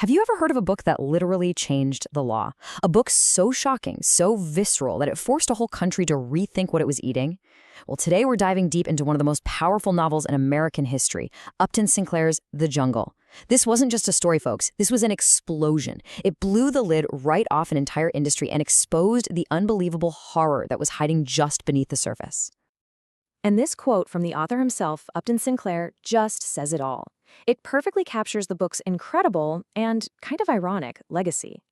Have you ever heard of a book that literally changed the law? A book so shocking, so visceral, that it forced a whole country to rethink what it was eating? Well, today we're diving deep into one of the most powerful novels in American history, Upton Sinclair's The Jungle. This wasn't just a story, folks. This was an explosion. It blew the lid right off an entire industry and exposed the unbelievable horror that was hiding just beneath the surface. And this quote from the author himself, Upton Sinclair, just says it all. It perfectly captures the book's incredible and kind of ironic legacy.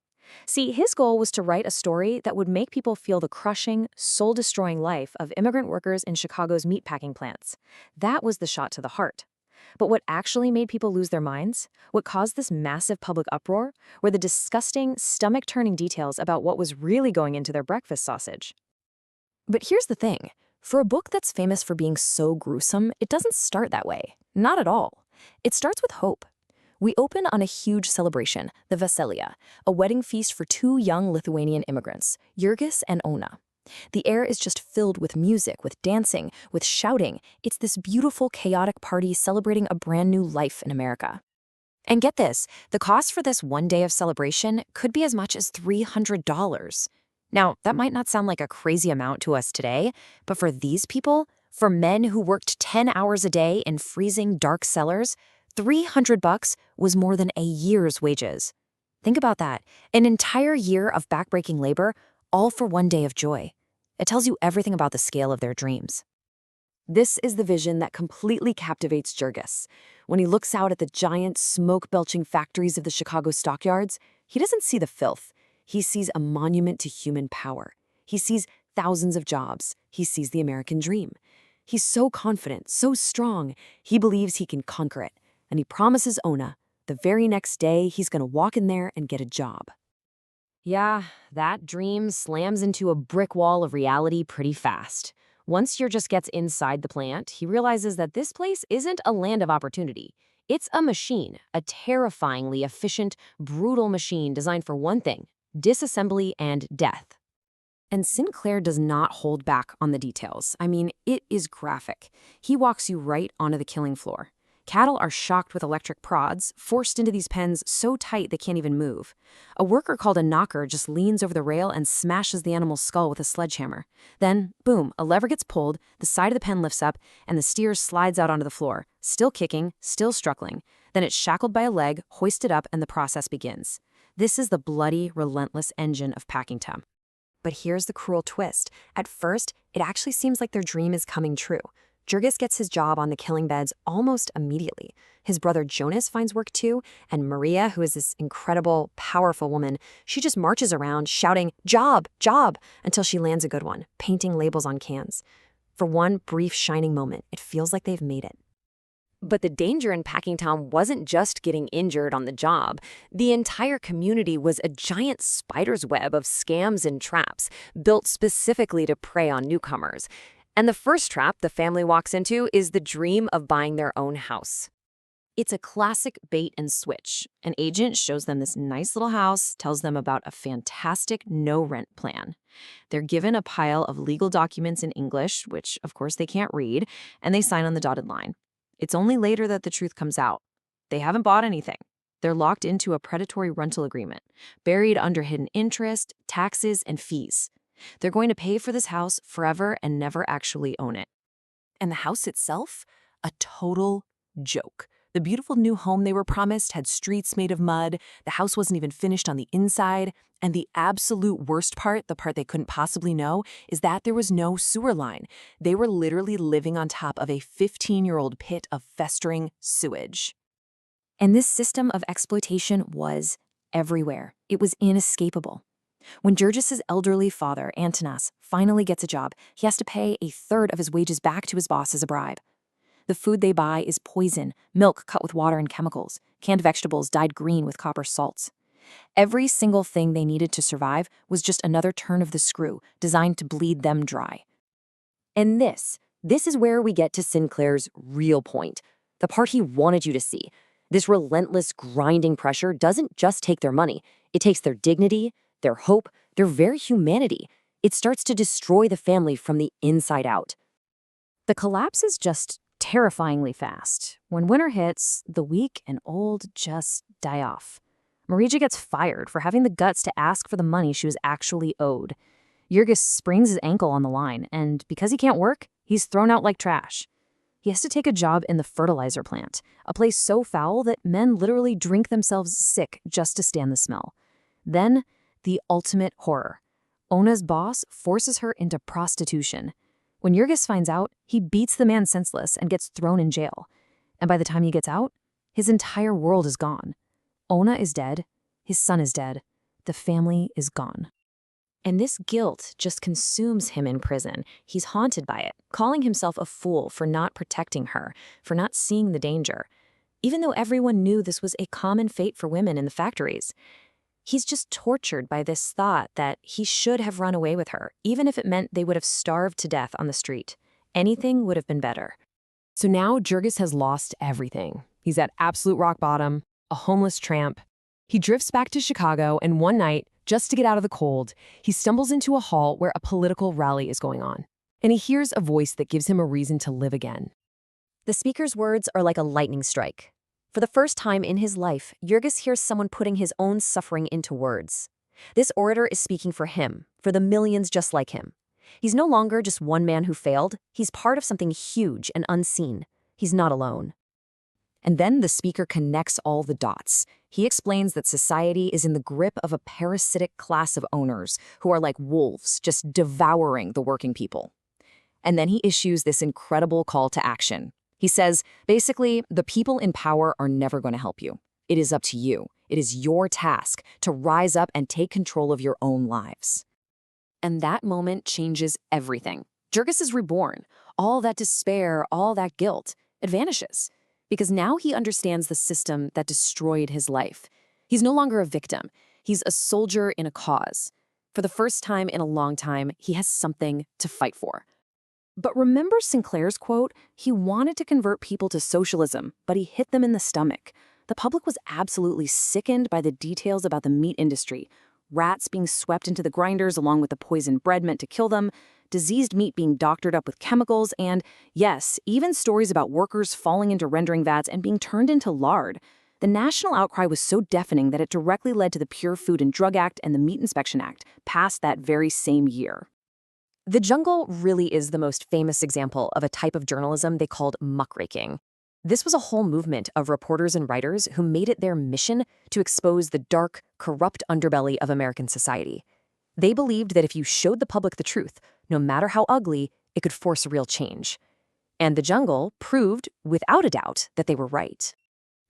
See, his goal was to write a story that would make people feel the crushing, soul-destroying life of immigrant workers in Chicago's meatpacking plants. That was the shot to the heart. But what actually made people lose their minds, what caused this massive public uproar, were the disgusting, stomach-turning details about what was really going into their breakfast sausage. But here's the thing. For a book that's famous for being so gruesome, it doesn't start that way. Not at all. It starts with hope. We open on a huge celebration, the Veselija, a wedding feast for two young Lithuanian immigrants, Jurgis and Ona. The air is just filled with music, with dancing, with shouting. It's this beautiful, chaotic party celebrating a brand new life in America. And get this, the cost for this one day of celebration could be as much as $300. Now, that might not sound like a crazy amount to us today, but for these people, for men who worked 10 hours a day in freezing, dark cellars, $300 was more than a year's wages. Think about that. An entire year of backbreaking labor, all for one day of joy. It tells you everything about the scale of their dreams. This is the vision that completely captivates Jurgis. When he looks out at the giant, smoke-belching factories of the Chicago stockyards, he doesn't see the filth. He sees a monument to human power. He sees thousands of jobs. He sees the American dream. He's so confident, so strong, he believes he can conquer it. And he promises Ona, the very next day, he's going to walk in there and get a job. Yeah, that dream slams into a brick wall of reality pretty fast. Once Jurgis gets inside the plant, he realizes that this place isn't a land of opportunity. It's a machine, a terrifyingly efficient, brutal machine designed for one thing: disassembly and death. And Sinclair does not hold back on the details. I mean, it is graphic. He walks you right onto the killing floor. Cattle are shocked with electric prods, forced into these pens so tight they can't even move. A worker called a knocker just leans over the rail and smashes the animal's skull with a sledgehammer. Then, boom, a lever gets pulled, the side of the pen lifts up, and the steer slides out onto the floor, still kicking, still struggling. Then it's shackled by a leg, hoisted up, and the process begins. This is the bloody, relentless engine of packing time. But here's the cruel twist. At first, it actually seems like their dream is coming true. Jurgis gets his job on the killing beds almost immediately. His brother Jonas finds work too, and Maria, who is this incredible, powerful woman, she just marches around shouting, "Job, job," until she lands a good one, painting labels on cans. For one brief shining moment, it feels like they've made it. But the danger in Packingtown wasn't just getting injured on the job. The entire community was a giant spider's web of scams and traps, built specifically to prey on newcomers. And the first trap the family walks into is the dream of buying their own house. It's a classic bait and switch. An agent shows them this nice little house, tells them about a fantastic no-rent plan. They're given a pile of legal documents in English, which of course they can't read, and they sign on the dotted line. It's only later that the truth comes out. They haven't bought anything. They're locked into a predatory rental agreement, buried under hidden interest, taxes, and fees. They're going to pay for this house forever and never actually own it. And the house itself? A total joke. The beautiful new home they were promised had streets made of mud. The house wasn't even finished on the inside. And the absolute worst part, the part they couldn't possibly know, is that there was no sewer line. They were literally living on top of a 15-year-old pit of festering sewage. And this system of exploitation was everywhere. It was inescapable. When Jurgis's elderly father, Antanas, finally gets a job, he has to pay a third of his wages back to his boss as a bribe. The food they buy is poison, milk cut with water and chemicals, canned vegetables dyed green with copper salts. Every single thing they needed to survive was just another turn of the screw, designed to bleed them dry. And this is where we get to Sinclair's real point, the part he wanted you to see. This relentless, grinding pressure doesn't just take their money, it takes their dignity, their hope, their very humanity. It starts to destroy the family from the inside out. The collapse is just terrifyingly fast. When winter hits, the weak and old just die off. Marija gets fired for having the guts to ask for the money she was actually owed. Jurgis sprains his ankle on the line, and because he can't work, he's thrown out like trash. He has to take a job in the fertilizer plant, a place so foul that men literally drink themselves sick just to stand the smell. Then, the ultimate horror. Ona's boss forces her into prostitution. When Jurgis finds out, he beats the man senseless and gets thrown in jail. And by the time he gets out, his entire world is gone. Ona is dead, his son is dead, the family is gone. And this guilt just consumes him in prison. He's haunted by it, calling himself a fool for not protecting her, for not seeing the danger, even though everyone knew this was a common fate for women in the factories. He's just tortured by this thought that he should have run away with her, even if it meant they would have starved to death on the street. Anything would have been better. So now Jurgis has lost everything. He's at absolute rock bottom, a homeless tramp. He drifts back to Chicago, and one night, just to get out of the cold, he stumbles into a hall where a political rally is going on. And he hears a voice that gives him a reason to live again. The speaker's words are like a lightning strike. For the first time in his life, Jurgis hears someone putting his own suffering into words. This orator is speaking for him, for the millions just like him. He's no longer just one man who failed. He's part of something huge and unseen. He's not alone. And then the speaker connects all the dots. He explains that society is in the grip of a parasitic class of owners who are like wolves, just devouring the working people. And then he issues this incredible call to action. He says, basically, the people in power are never going to help you. It is up to you. It is your task to rise up and take control of your own lives. And that moment changes everything. Jurgis is reborn. All that despair, all that guilt, it vanishes. Because now he understands the system that destroyed his life. He's no longer a victim. He's a soldier in a cause. For the first time in a long time, he has something to fight for. But remember Sinclair's quote? He wanted to convert people to socialism, but he hit them in the stomach. The public was absolutely sickened by the details about the meat industry. Rats being swept into the grinders along with the poisoned bread meant to kill them, diseased meat being doctored up with chemicals, and, yes, even stories about workers falling into rendering vats and being turned into lard. The national outcry was so deafening that it directly led to the Pure Food and Drug Act and the Meat Inspection Act, passed that very same year. The jungle really is the most famous example of a type of journalism they called muckraking. This was a whole movement of reporters and writers who made it their mission to expose the dark, corrupt underbelly of American society. They believed that if you showed the public the truth, no matter how ugly, it could force real change. And the jungle proved, without a doubt, that they were right.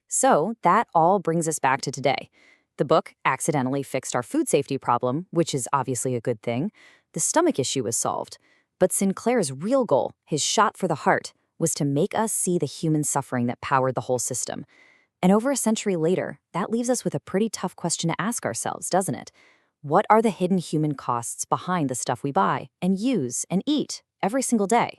So that all brings us back to today. The book accidentally fixed our food safety problem, which is obviously a good thing. The stomach issue was solved. But Sinclair's real goal, his shot for the heart, was to make us see the human suffering that powered the whole system. And over a century later, that leaves us with a pretty tough question to ask ourselves, doesn't it? What are the hidden human costs behind the stuff we buy and use and eat every single day?